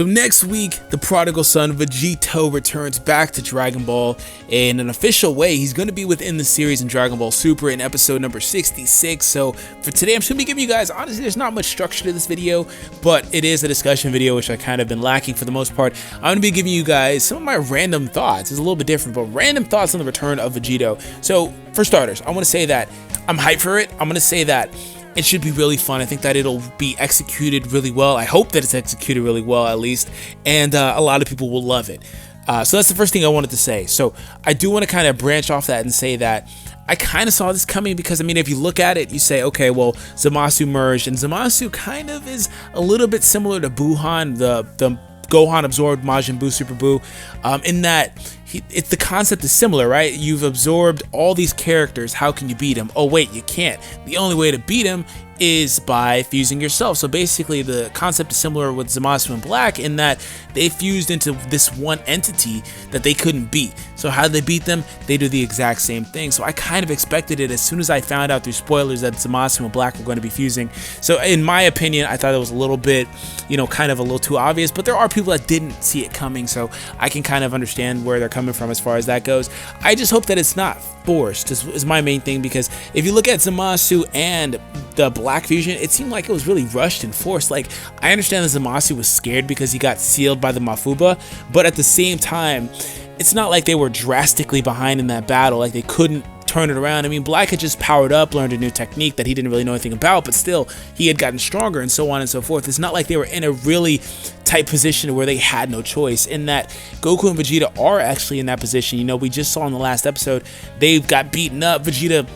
So next week, the prodigal son Vegito returns back to Dragon Ball in an official way. He's going to be within the series in Dragon Ball Super in episode number 66. So for today, I'm just going to be giving you guys, honestly, there's not much structure to this video, but it is a discussion video, which I kind of been lacking for the most part. I'm going to be giving you guys some of my random thoughts. It's a little bit different, but random thoughts on the return of Vegito. So for starters, I want to say that I'm hyped for it. I'm going to say that it should be really fun. I think that it'll be executed really well. I hope that it's executed really well, at least, and a lot of people will love it. So that's the first thing I wanted to say. So I do want to kind of branch off that and say that I kind of saw this coming because, I mean, if you look at it, you say, okay, well, Zamasu merged, and Zamasu kind of is a little bit similar to Buhan, the Gohan absorbed Majin Buu Super Buu, in that it's the concept is similar, right? You've absorbed all these characters. How can you beat them? Oh wait, you can't. The only way to beat him is by fusing yourself. So basically the concept is similar with Zamasu and Black in that they fused into this one entity that they couldn't beat. So how did they beat them? They do the exact same thing. So I kind of expected it as soon as I found out through spoilers that Zamasu and Black were going to be fusing. So in my opinion, I thought it was a little bit, kind of a little too obvious, but there are people that didn't see it coming. So I can kind of understand where they're coming from as far as that goes. I just hope that it's not forced is my main thing, because if you look at Zamasu and the Black fusion, it seemed like it was really rushed and forced. Like, I understand that Zamasu was scared because he got sealed by the Mafuba, but at the same time, it's not like they were drastically behind in that battle, like they couldn't turn it around. I mean, Black had just powered up, learned a new technique that he didn't really know anything about, but still, he had gotten stronger and so on and so forth. It's not like they were in a really tight position where they had no choice, in that Goku and Vegeta are actually in that position. We just saw in the last episode, they got beaten up. Vegeta,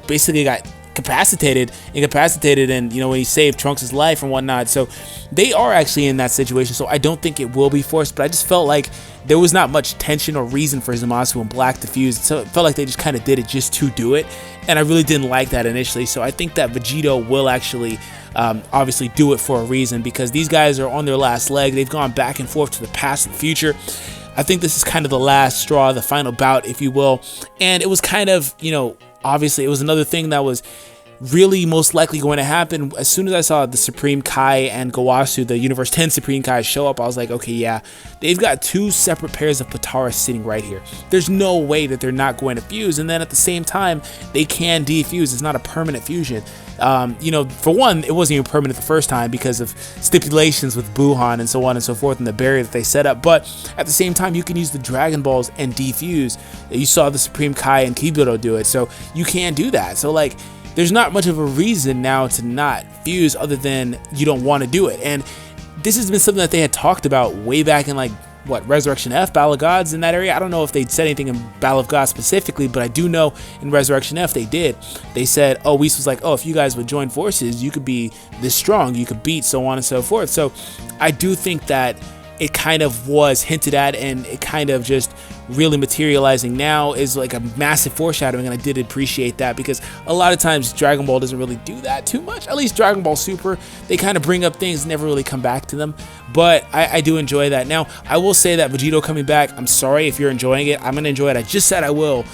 basically got incapacitated, and when he saved Trunks' life and whatnot. So they are actually in that situation. So I don't think it will be forced, but I just felt like there was not much tension or reason for Zamasu and Black to fuse. So it felt like they just kind of did it just to do it, and I really didn't like that initially. So I think that Vegito will actually obviously do it for a reason, because these guys are on their last leg. They've gone back and forth to the past and the future. I think this is kind of the last straw, the final bout, if you will. And it was kind of, obviously it was another thing that was really most likely going to happen. As soon as I saw the Supreme Kai and Gowasu, the Universe 10 Supreme Kai, show up, I was like, okay, yeah, they've got two separate pairs of Potara sitting right here. There's no way that they're not going to fuse, and then at the same time, they can defuse. It's not a permanent fusion. For one, it wasn't even permanent the first time because of stipulations with Buhan and so on and so forth, and the barrier that they set up. But at the same time, you can use the Dragon Balls and defuse. You saw the Supreme Kai and Kiburo do it, so you can do that. So like, there's not much of a reason now to not fuse other than you don't want to do it. And this has been something that they had talked about way back in Resurrection F, Battle of Gods, in that area. I don't know if they'd said anything in Battle of Gods specifically, but I do know in Resurrection F they did. They said, Whis was like, if you guys would join forces, you could be this strong, you could beat, so on and so forth. So I do think that it kind of was hinted at, and it kind of just really materializing now is like a massive foreshadowing, and I did appreciate that, because a lot of times Dragon Ball doesn't really do that too much. At least Dragon Ball Super, they kind of bring up things, never really come back to them, but I do enjoy that. Now, I will say that Vegito coming back, I'm sorry if you're enjoying it, I'm going to enjoy it. I just said I will.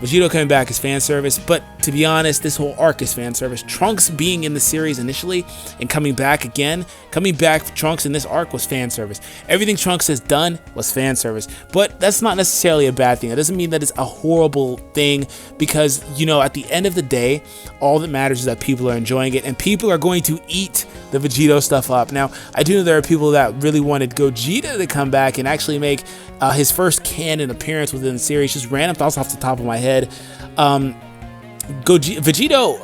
Vegito coming back is fan service, but to be honest, this whole arc is fan service. Trunks being in the series initially and coming back again, Trunks in this arc was fan service. Everything Trunks has done was fan service, but that's not necessarily a bad thing. That doesn't mean that it's a horrible thing, because, at the end of the day, all that matters is that people are enjoying it, and people are going to eat the Vegito stuff up. Now, I do know there are people that really wanted Gogeta to come back and actually make his first canon appearance within the series. Just random thoughts off the top of my head. Vegeta,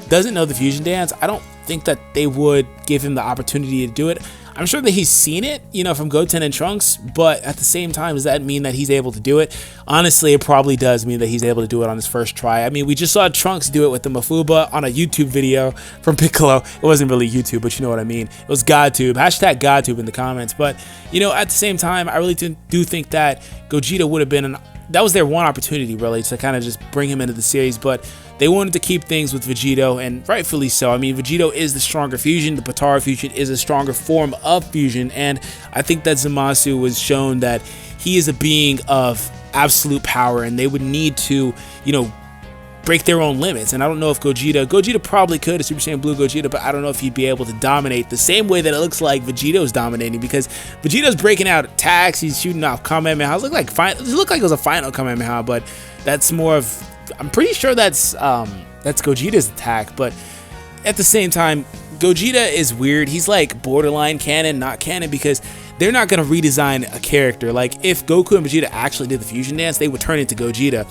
doesn't know the fusion dance. I don't think that they would give him the opportunity to do it. I'm sure that he's seen it, from Goten and Trunks, but at the same time, does that mean that he's able to do it? Honestly, it probably does mean that he's able to do it on his first try. I mean, we just saw Trunks do it with the Mafuba on a YouTube video from Piccolo. It wasn't really YouTube, but you know what I mean. It was GodTube, #GodTube in the comments. But, at the same time, I really do think that Gogeta would have been that was their one opportunity, really, to kind of just bring him into the series, but they wanted to keep things with Vegito, and rightfully so. I mean, Vegito is the stronger fusion. The Potara fusion is a stronger form of fusion, and I think that Zamasu was shown that he is a being of absolute power, and they would need to, break their own limits. And I don't know if Gogeta probably could, a Super Saiyan Blue Gogeta, but I don't know if he'd be able to dominate the same way that it looks like Vegeto's dominating, because Vegeto's breaking out attacks, he's shooting off Kamehameha. It looked like it was a final Kamehameha, but that's more of, I'm pretty sure that's Gogeta's attack. But at the same time, Gogeta is weird. He's like borderline canon, not canon, because they're not going to redesign a character. Like, if Goku and Vegeta actually did the fusion dance, they would turn into Gogeta.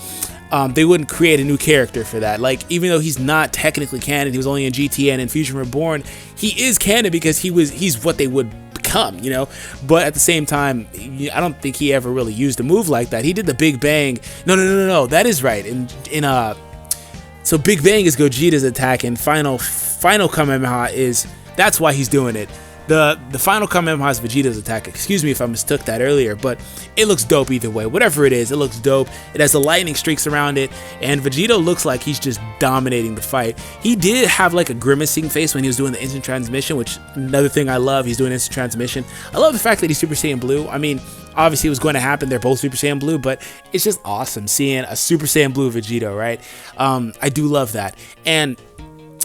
They wouldn't create a new character for that. Like, even though he's not technically canon, he was only in GT and in Fusion Reborn, he is canon because he's what they would become, you know. But at the same time, I don't think he ever really used a move like that. He did the Big Bang. No, that is right. So Big Bang is Gogeta's attack, and final Kamehameha is, that's why he's doing it. The final Kamehameha is Vegeta's attack. Excuse me if I mistook that earlier, but it looks dope either way. Whatever it is, it looks dope. It has the lightning streaks around it, and Vegeta looks like he's just dominating the fight. He did have like a grimacing face when he was doing the instant transmission, which, another thing I love, he's doing instant transmission. I love the fact that he's Super Saiyan Blue. I mean, obviously it was going to happen, they're both Super Saiyan Blue, but it's just awesome seeing a Super Saiyan Blue Vegito, right? I do love that. And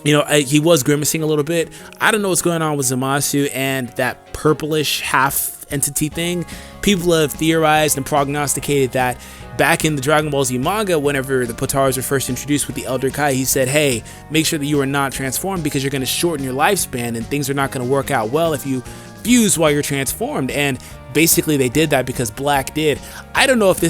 you know, he was grimacing a little bit. I don't know what's going on with Zamasu and that purplish half entity thing. People have theorized and prognosticated that back in the Dragon Ball Z manga, whenever the Potaras were first introduced with the Elder Kai, he said, hey, make sure that you are not transformed, because you're going to shorten your lifespan and things are not going to work out well if you fuse while you're transformed. And basically they did that because Black did. I don't know if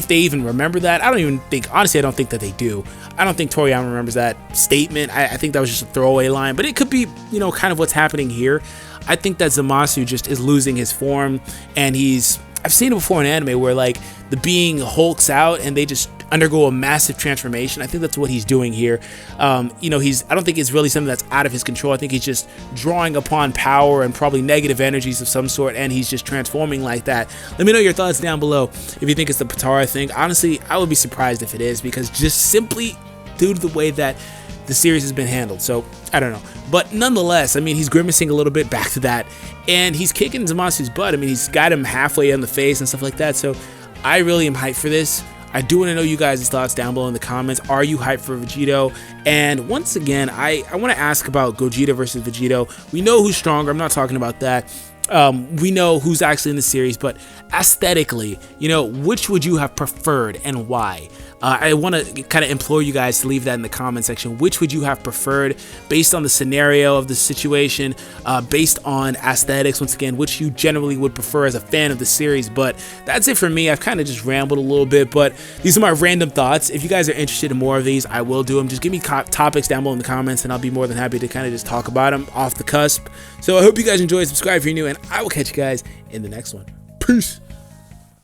they even remember that. Honestly, I don't think that they do. I don't think Toriyama remembers that statement. I think that was just a throwaway line, but it could be, you know, kind of what's happening here. I think that Zamasu just is losing his form, and I've seen it before in anime where like the being hulks out and they just undergo a massive transformation. I think that's what he's doing here. You know, I don't think it's really something that's out of his control. I think he's just drawing upon power and probably negative energies of some sort, and he's just transforming like that. Let me know your thoughts down below if you think it's the Potara thing. Honestly, I would be surprised if it is, because just simply due to the way that the series has been handled. So I don't know, but nonetheless, I mean, he's grimacing a little bit, back to that, and he's kicking Zamasu's butt. I mean, he's got him halfway in the face and stuff like that. So I really am hyped for this. I do want to know you guys' thoughts down below in the comments. Are you hyped for Vegito? And once again, I want to ask about Gogeta versus Vegito. We know who's stronger. I'm not talking about that. We know who's actually in the series, but aesthetically, you know, which would you have preferred and why? I want to kind of implore you guys to leave that in the comment section. Which would you have preferred based on the scenario of the situation, based on aesthetics, once again, which you generally would prefer as a fan of the series. But that's it for me. I've kind of just rambled a little bit, but these are my random thoughts. If you guys are interested in more of these, I will do them. Just give me topics down below in the comments, and I'll be more than happy to kind of just talk about them off the cusp. So I hope you guys enjoyed. Subscribe if you're new, and I will catch you guys in the next one. Peace.